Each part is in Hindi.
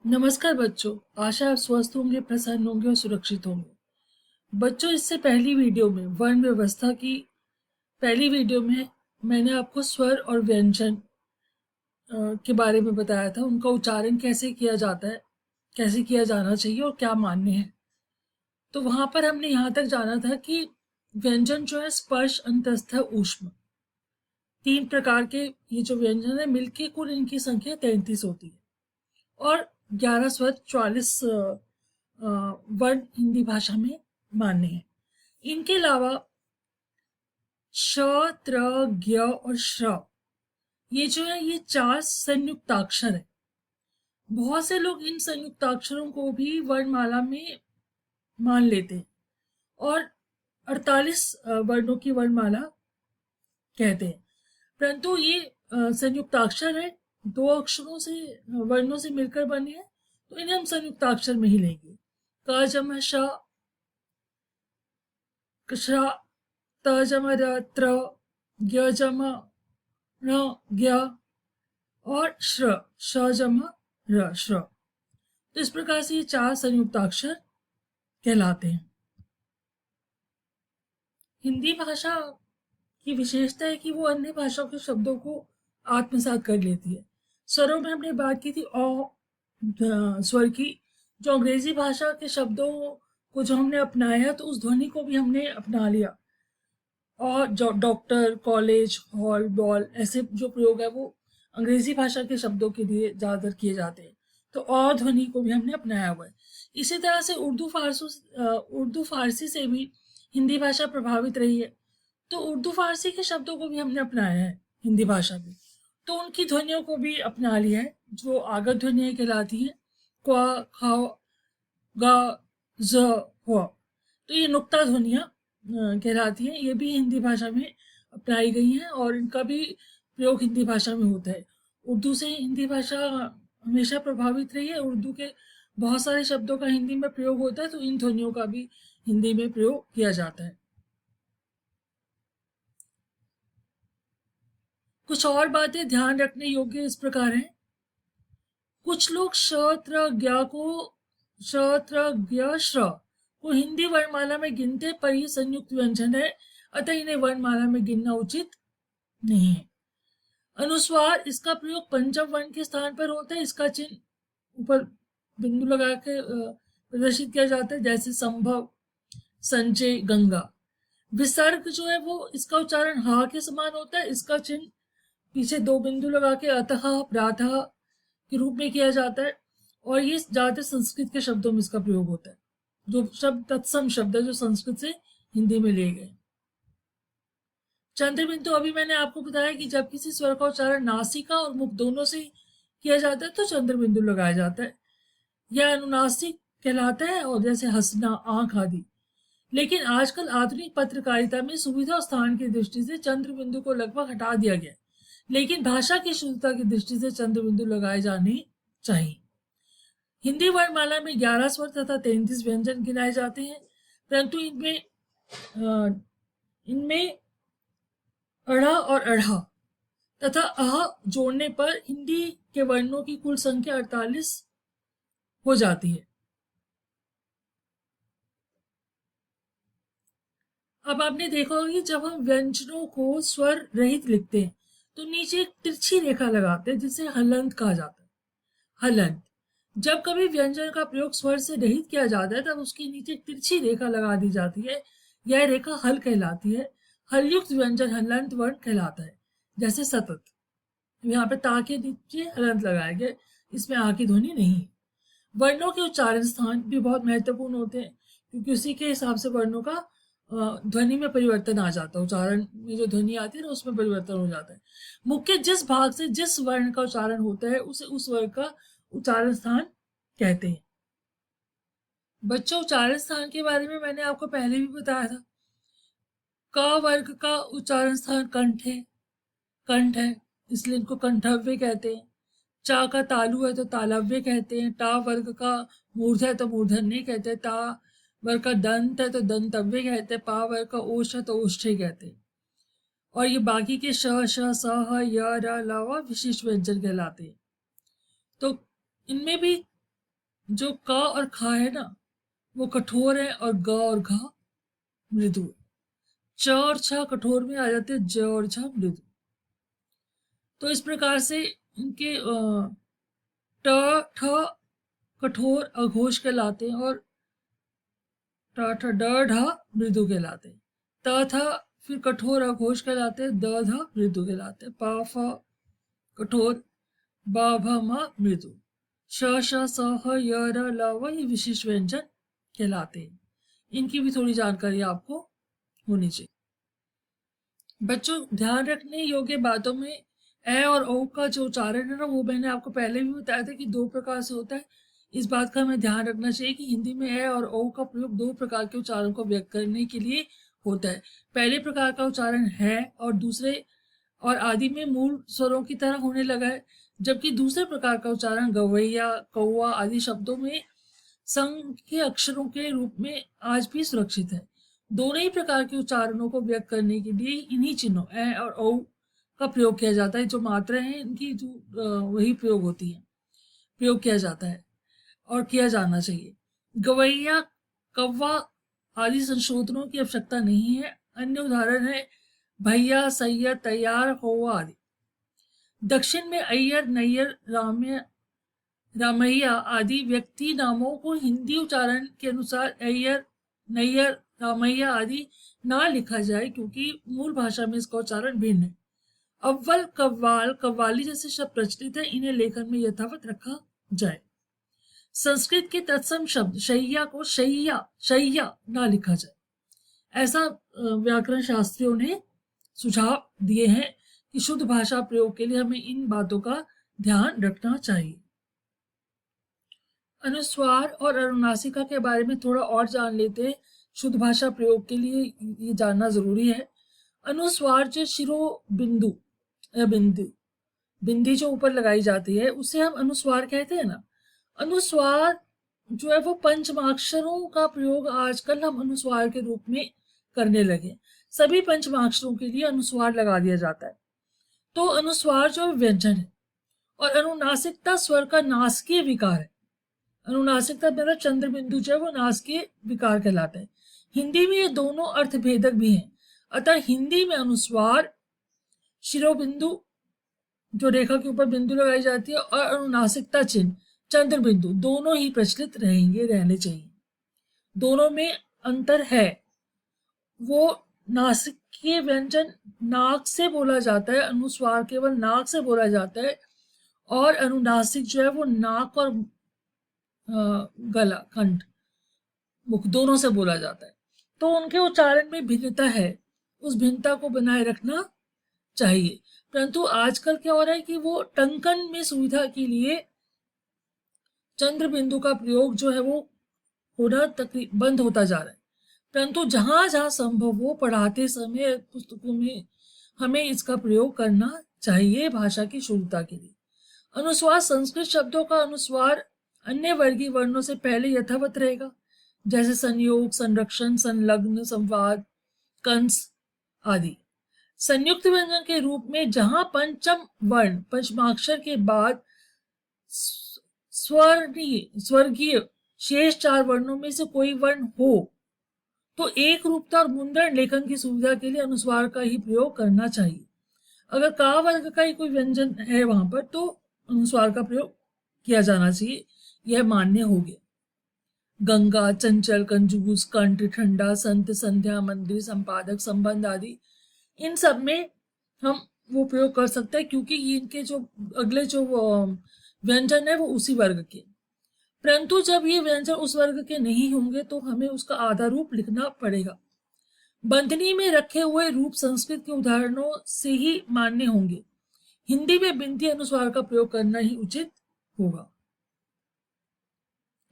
नमस्कार बच्चों। आशा आप स्वस्थ होंगे, प्रसन्न होंगे और सुरक्षित होंगे। बच्चों, इससे पहली वीडियो में वर्ण व्यवस्था की पहली वीडियो में मैंने आपको स्वर और व्यंजन के बारे में बताया था। उनका उच्चारण कैसे किया जाता है, कैसे किया जाना चाहिए और क्या मान्य है। तो वहां पर हमने यहाँ तक जाना था कि व्यंजन जो है स्पर्श, अंतस्थ, ऊष्म, 3 प्रकार के ये जो व्यंजन है मिलके कुल इनकी संख्या 33 होती है और 11 स्वर, 44 वर्ण हिंदी भाषा में मान्य है। इनके अलावा श, त्र, ज्ञ और श्र, ये जो है ये 4 संयुक्ताक्षर है। बहुत से लोग इन संयुक्ताक्षरों को भी वर्णमाला में मान लेते हैं और 48 वर्णों की वर्णमाला कहते हैं। परंतु ये संयुक्ताक्षर है, 2 अक्षरों से, वर्णों से मिलकर बने हैं, तो इन्हें हम संयुक्ताक्षर में ही लेंगे। क जमा श, क्ष, त जमा र, त्र, ज्ञ जमा र, ज्ञ और श्र, श जमा र, श्र। तो इस प्रकार से ये 4 संयुक्ताक्षर कहलाते हैं। हिंदी भाषा की विशेषता है कि वो अन्य भाषाओं के शब्दों को आत्मसात कर लेती है। स्वरों में हमने बात की थी स्वर की। जो अंग्रेजी भाषा के शब्दों को जो हमने अपनाया तो उस ध्वनि को भी हमने अपना लिया। और जो डॉक्टर, कॉलेज, हॉल, बॉल, ऐसे जो प्रयोग है वो अंग्रेजी भाषा के शब्दों के लिए ज़्यादातर किए जाते हैं। तो और ध्वनि को भी हमने अपनाया हुआ है। इसी तरह से उर्दू फारसी से भी हिंदी भाषा प्रभावित रही है। तो उर्दू फारसी के शब्दों को भी हमने अपनाया है हिंदी भाषा में। तो उनकी ध्वनियों को भी अपना लिया है जो आगत ध्वनियाँ कहलाती हैं, क्वा, खा, गा, ज, हुआ। तो ये नुक्ता ध्वनियाँ कहलाती हैं। ये भी हिंदी भाषा में अपनाई गई हैं और इनका भी प्रयोग हिंदी भाषा में होता है। उर्दू से हिंदी भाषा हमेशा प्रभावित रही है। उर्दू के बहुत सारे शब्दों का हिंदी में प्रयोग होता है, तो इन ध्वनियों का भी हिंदी में प्रयोग किया जाता है। कुछ और बातें ध्यान रखने योग्य इस प्रकार हैं। कुछ लोग श, त्र, ज्ञ को श, त्र, ज्ञ, श्र को हिंदी वर्णमाला में गिनते, पर ये संयुक्त व्यंजन है, अतः इन्हें वर्णमाला में गिनना उचित नहीं है। अनुस्वार, इसका प्रयोग पंचम वर्ण के स्थान पर होता है। इसका चिन्ह ऊपर बिंदु लगा के प्रदर्शित किया जाता है, जैसे संभव, संचय, गंगा। विसर्ग जो है वो इसका उच्चारण हा के समान होता है। इसका चिन्ह पीछे 2 बिंदु लगा के अतः, प्रातः के रूप में किया जाता है और ये ज्यादातर संस्कृत के शब्दों में इसका प्रयोग होता है। जो शब्द तत्सम शब्द है जो संस्कृत से हिंदी में लिए गए। चंद्र बिंदु, अभी मैंने आपको बताया कि जब किसी स्वर का उच्चारण नासिका और मुख दोनों से किया जाता है तो चंद्र बिंदु लगाया जाता है। यह अनुनासिक कहलाता है, और जैसे हंसना, आंख आदि। लेकिन आजकल आधुनिक पत्रकारिता में सुविधा और स्थान की दृष्टि से चंद्र बिंदु को लगभग हटा दिया गया, लेकिन भाषा की शुद्धता की दृष्टि से चंद्र बिंदु लगाए जाने चाहिए। हिंदी वर्णमाला में 11 स्वर तथा 33 व्यंजन गिनाए जाते हैं, परंतु इनमें अढ़ा और अढ़ा तथा अह जोड़ने पर हिंदी के वर्णों की कुल संख्या 48 हो जाती है। अब आपने देखा होगा कि जब हम व्यंजनों को स्वर रहित लिखते हैं तो नीचे एक तिरछी रेखा लगाते हैं जिसे हलंत कहा जाता है। हलंत, जब कभी व्यंजन का प्रयोग स्वर से रहित किया जाता है तब उसके नीचे एक तिरछी रेखा लगा दी जाती है। यह रेखा हल कहलाती है। हलयुक्त व्यंजन हलंत वर्ण कहलाता है, जैसे सतत। यहाँ पे ता के नीचे हलंत लगाए गए, इसमें आ की ध्वनि नहीं है। वर्णों के उच्चारण स्थान भी बहुत महत्वपूर्ण होते हैं, क्योंकि उसी के हिसाब से वर्णों का ध्वनि में परिवर्तन आ जाता है। उच्चारण में जो ध्वनि आती है ना उसमें परिवर्तन हो जाता है। मुख्य जिस भाग से जिस वर्ण का उच्चारण होता है उसे उस वर्ग का उच्चारण स्थान कहते हैं। बच्चों, उच्चारण स्थान के बारे में मैंने आपको पहले भी बताया था। क वर्ग का उच्चारण स्थान कंठ है, इसलिए इनको कंठव्य कहते हैं। चा का तालु है तो तालव्य कहते हैं। टा वर्ग का मूर्ध है तो मूर्धन्य कहते हैं। ता वर्ग का दंत है तो दंतव्य कहते हैं। पा वर्ग का ओष्ठ है तो ओष्ठ्य कहते हैं। और ये बाकी के श, स, ह, य, र, ल विशिष्ट व्यंजन कहलाते हैं। तो इनमें भी जो क और ख है ना वो कठोर है और ग और घ मृदु है। च और छ कठोर में आ जाते हैं, ज और झ मृदु। तो इस प्रकार से इनके ट ठ कठोर अघोष कहलाते हैं और ट ठ ड ढ मृदु कहलाते हैं। त थ फिर कठोर अघोष कहलाते हैं, द ध मृदु कहलाते हैं। प फ कठोर, ब भ म मृदु। श श स ह य र ल व ये विशिष्ट व्यंजन कहलाते हैं। इनकी भी थोड़ी जानकारी आपको होनी चाहिए। बच्चों ध्यान रखने योग्य बातों में ए और ओ का जो उच्चारण है ना वो मैंने आपको पहले भी बताया था कि दो प्रकार से होता है। इस बात का हमें ध्यान रखना चाहिए कि हिंदी में ए और ओ का प्रयोग दो प्रकार के उच्चारण को व्यक्त करने के लिए होता है। पहले प्रकार का उच्चारण है और दूसरे और आदि में मूल स्वरों की तरह होने लगा है, जबकि दूसरे प्रकार का उच्चारण गवैया, कौवा आदि शब्दों में संघ के अक्षरों के रूप में आज भी सुरक्षित है। दोनों ही प्रकार के उच्चारणों को व्यक्त करने के लिए इन्हीं चिन्हों ए और ओ का प्रयोग किया जाता है। जो मात्राएं हैं इनकी जो वही प्रयोग होती है, प्रयोग किया जाता है और किया जाना चाहिए। गवैया, कौवा आदि संशोधनों की आवश्यकता नहीं है। अन्य उदाहरण है भैया, सैयद, तैयार, कौवा आदि। दक्षिण में अय्यर, नैयर, रामैया आदि व्यक्ति नामों को हिंदी उच्चारण के अनुसार अय्यर, नैयर, रामैया आदि ना लिखा जाए क्योंकि मूल भाषा में इसका उच्चारण भिन्न है। अव्वल, कव्वाल, कव्वाली जैसे शब्द प्रचलित है, इन्हें लेखन में यथावत रखा जाए। संस्कृत के तत्सम शब्द शैया को शैया शैया ना लिखा जाए। ऐसा व्याकरण शास्त्रियों ने सुझाव दिए हैं कि शुद्ध भाषा प्रयोग के लिए हमें इन बातों का ध्यान रखना चाहिए। अनुस्वार और अनुनासिका के बारे में थोड़ा और जान लेते हैं। शुद्ध भाषा प्रयोग के लिए ये जानना जरूरी है। अनुस्वार जो शिरो बिंदु या बिंदी जो ऊपर लगाई जाती है उसे हम अनुस्वार कहते हैं ना। अनुस्वार जो है वो पंचमाक्षरों का प्रयोग आजकल हम अनुस्वार के रूप में करने लगे। सभी पंचमाक्षरों के लिए अनुस्वार लगा दिया जाता है। तो अनुस्वार जो व्यंजन है और अनुनासिकता स्वर का नासकीय विकार है। अनुनासिकता मतलब चंद्र बिंदु जो है वो नासकीय विकार कहलाता है। हिंदी में ये दोनों अर्थभेदक भी हैं। अतः हिंदी में अनुस्वार शिरोबिंदु जो रेखा के ऊपर बिंदु लगाई जाती है और अनुनासिकता चिन्ह चंद्र बिंदु दोनों ही प्रचलित रहने चाहिए। दोनों में अंतर है। वो नासिकीय व्यंजन नाक से बोला जाता है, अनुस्वार केवल नाक से बोला जाता है और अनुनासिक जो है वो नाक और गला, कंठ, मुख दोनों से बोला जाता है। तो उनके उच्चारण में भिन्नता है, उस भिन्नता को बनाए रखना चाहिए। परंतु आजकल क्या हो रहा है कि वो टंकन में सुविधा के लिए चंद्र बिंदु का प्रयोग जो है वो होना तकरीबन बंद होता जा रहा है। परंतु जहां जहां संभव हो पढ़ाते समय पुस्तकों में हमें इसका प्रयोग करना चाहिए भाषा की शुद्धता के लिए। अनुस्वार संस्कृत शब्दों का अनुस्वार अन्य वर्गीय वर्णों से पहले यथावत रहेगा, जैसे संयोग, संरक्षण, संलग्न, संवाद, कंस आदि। संयुक्त व्यंजन के रूप में जहां पंचम वर्ण पंचमाक्षर के बाद स्वर्गीय शेष चार वर्णों में से कोई वर्ण हो तो एक रूपता और मुद्रण लेखन की सुविधा के लिए अनुस्वार का ही प्रयोग करना चाहिए। अगर का वर्ग का ही कोई व्यंजन है वहां पर तो अनुस्वार का प्रयोग किया जाना चाहिए, यह मान्य हो गया। गंगा, चंचल, कंजूस, कंठ, ठंडा, संत, संध्या, मंदिर, संपादक, संबंध आदि इन सब में हम वो प्रयोग कर सकते हैं क्योंकि इनके जो अगले जो व्यंजन है वो उसी वर्ग के। परंतु जब ये व्यंजन उस वर्ग के नहीं होंगे तो हमें उसका आधा रूप लिखना पड़ेगा। बंधनी में रखे हुए रूप संस्कृत के उदाहरणों से ही मान्य होंगे। हिंदी में बिंदी अनुस्वार का प्रयोग करना ही उचित होगा।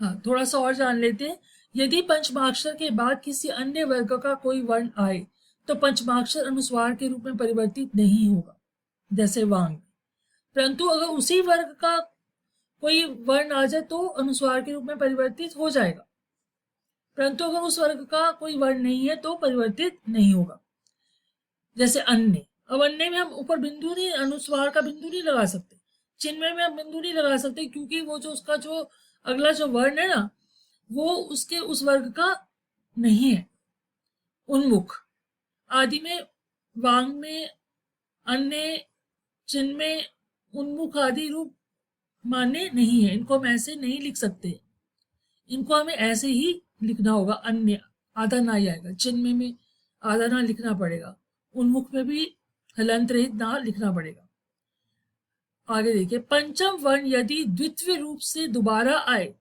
हाँ, थोड़ा सा और जान लेते हैं। यदि पंचमाक्षर के बाद किसी अन्य वर्ग का कोई वर्ण आए तो पंचमाक्षर अनुस्वार के रूप में परिवर्तित नहीं होगा, जैसे वांग। परंतु अगर उसी वर्ग का कोई वर्ण आ जाए तो अनुस्वार के रूप में परिवर्तित हो जाएगा, परंतु अगर उस वर्ग का कोई वर्ण नहीं है तो परिवर्तित नहीं होगा। जैसे अन्य, अब अन्य में हम ऊपर बिंदु नहीं, अनुस्वार का बिंदु नहीं लगा सकते, चिन्मय में हम बिंदु नहीं लगा सकते क्योंकि वो जो उसका जो अगला जो वर्ण है ना वो उसके उस वर्ग का नहीं है। उन्मुख आदि में, वांग में, अन्य, चिन्ह में उन्मुख आदि रूप मान्य नहीं है। इनको हम ऐसे नहीं लिख सकते, इनको हमें ऐसे ही लिखना होगा। अन्य आधा ना ही आएगा, चिन्ह में आधा ना लिखना पड़ेगा, उन्मुख में भी हलंत रहित ना लिखना पड़ेगा। आगे देखिए, पंचम वर्ण यदि द्वितीय रूप से दोबारा आए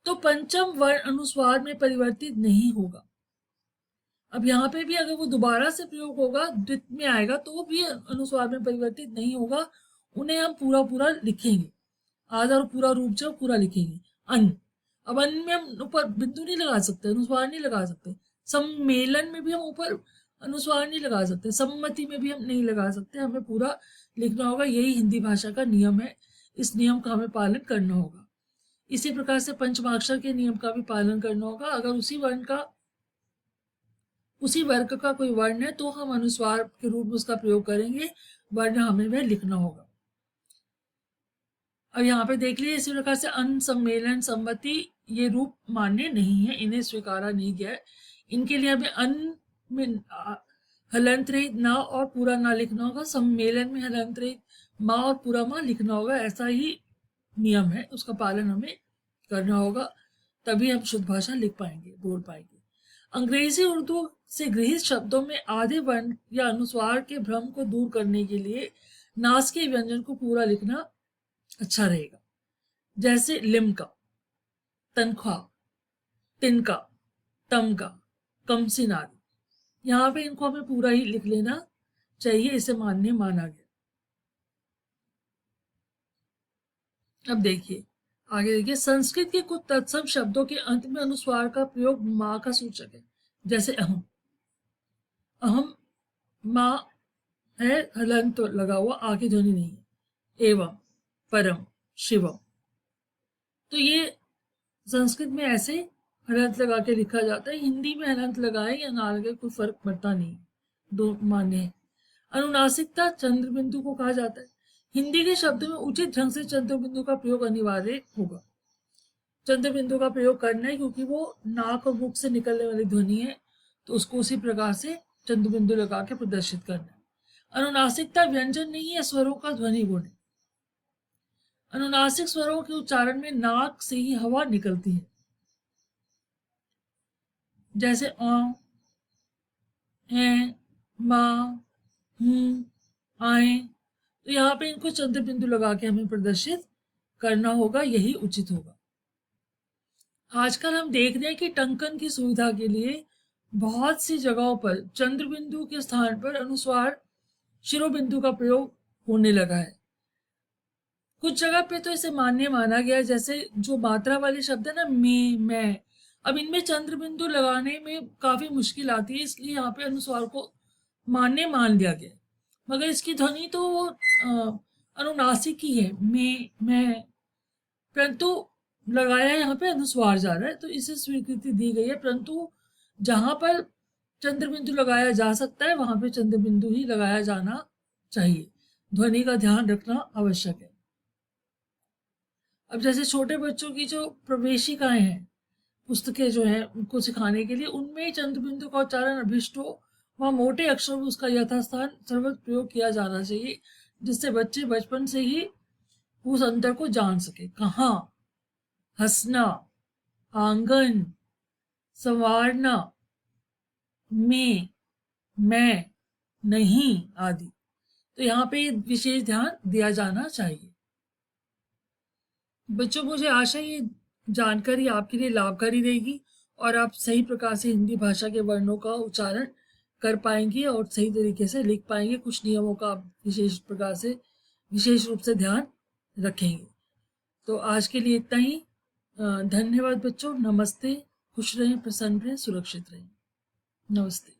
तो पंचम वर्ण अनुस्वार में परिवर्तित नहीं होगा। अब यहाँ पे भी अगर वो दोबारा से प्रयोग होगा, द्वितीय में आएगा तो भी अनुस्वार में परिवर्तित नहीं होगा। उन्हें हम पूरा पूरा लिखेंगे, आधा और पूरा रूप जो पूरा लिखेंगे। अन्न, अब अन्न में हम ऊपर बिंदु नहीं लगा सकते, अनुस्वार नहीं लगा सकते। सम्मेलन में भी हम ऊपर अनुस्वार नहीं लगा सकते, सम्मति में भी हम नहीं लगा सकते, हमें पूरा लिखना होगा। यही हिंदी भाषा का नियम है, इस नियम का हमें पालन करना होगा। इसी प्रकार से पंचमाक्षर के नियम का भी पालन करना होगा। अगर उसी वर्ण का, उसी वर्ग का कोई वर्ण है तो हम अनुस्वार के रूप में उसका प्रयोग करेंगे, वर्ण हमें वह लिखना होगा। अब यहाँ पे देख लीजिए, इसी प्रकार से अन, सम्मेलन, सम्मति ये रूप मान्य नहीं है, इन्हें स्वीकारा नहीं गया है। इनके लिए हमें अन में हलंत रहित ना और पूरा ना लिखना होगा, सम्मेलन में हलंत रहित माँ और पूरा माँ लिखना होगा। ऐसा ही नियम है, उसका पालन हमें करना होगा, तभी हम शुद्ध भाषा लिख पाएंगे, बोल पाएंगे। अंग्रेजी उर्दू से गृहीत शब्दों में आधे वर्ण या अनुस्वार के भ्रम को दूर करने के लिए नासिक व्यंजन को पूरा लिखना अच्छा रहेगा। जैसे लिमका, तनख्वाह, तिनका, तमका, कमसिन आदि। यहाँ पे इनको हमें पूरा ही लिख लेना चाहिए, इसे मान्य माना गया। अब देखिए आगे, देखिए संस्कृत के कुछ तत्सम शब्दों के अंत में अनुस्वार का प्रयोग माँ का सूचक है। जैसे अहम, अहम माँ है, हलंत तो लगा हुआ, आगे ध्वनि नहीं है। एवं, परम, शिवम, तो ये संस्कृत में ऐसे हलंत लगा के लिखा जाता है। हिंदी में हलंत लगाए या ना लगाए कोई फर्क पड़ता नहीं, दो मान्य है। अनुनासिकता चंद्र बिंदु को कहा जाता है। हिंदी के शब्दों में उचित ढंग से चंद्र बिंदु का प्रयोग अनिवार्य होगा। चंद्र बिंदु का प्रयोग करना है क्योंकि वो नाक और मुख से निकलने वाली ध्वनि है, तो उसको उसी प्रकार से चंद्र बिंदु लगा के प्रदर्शित करना है। अनुनासिकता व्यंजन नहीं है, स्वरों का ध्वनि गुण है। अनुनासिक स्वरों के उच्चारण में नाक से ही हवा निकलती है। जैसे आ, है, माँ, आए, तो यहाँ पे इनको चंद्र बिंदु लगा के हमें प्रदर्शित करना होगा, यही उचित होगा। आजकल हम देख रहे हैं कि टंकन की सुविधा के लिए बहुत सी जगहों पर चंद्र बिंदु के स्थान पर अनुस्वार शिरोबिंदु का प्रयोग होने लगा है। कुछ जगह पे तो इसे मान्य माना गया है, जैसे जो मात्रा वाले शब्द है ना, में, मैं, अब इनमें चंद्र बिंदु लगाने में काफी मुश्किल आती है, इसलिए यहाँ पे अनुस्वार को मान्य मान लिया गया। मगर इसकी ध्वनि तो अनुनासिक ही है, में, मैं, परंतु लगाया यहाँ पे अनुस्वार जा रहा है, तो इसे स्वीकृति दी गई है। परंतु जहां पर चंद्र बिंदु लगाया जा सकता है वहां पे चंद्र बिंदु ही लगाया जाना चाहिए, ध्वनि का ध्यान रखना आवश्यक है। अब जैसे छोटे बच्चों की जो प्रवेशिकाएं हैं, पुस्तकें जो हैं उनको सिखाने के लिए, उनमें चंद्र बिंदु का उच्चारण अभिष्ट हो, वहाँ मोटे अक्षर में उसका यथास्थान सर्वत्र प्रयोग किया जाना चाहिए, जिससे बच्चे बचपन से ही उस अंतर को जान सके। कहाँ, हंसना, आंगन, संवारना, में, मैं, नहीं आदि, तो यहाँ पे विशेष ध्यान दिया जाना चाहिए। बच्चों, मुझे आशा ये जानकारी आपके लिए लाभकारी रहेगी और आप सही प्रकार से हिंदी भाषा के वर्णों का उच्चारण कर पाएंगे और सही तरीके से लिख पाएंगे। कुछ नियमों का आप विशेष प्रकार से, विशेष रूप से ध्यान रखेंगे। तो आज के लिए इतना ही। धन्यवाद बच्चों, नमस्ते, खुश रहें, प्रसन्न रहें, सुरक्षित रहें। नमस्ते।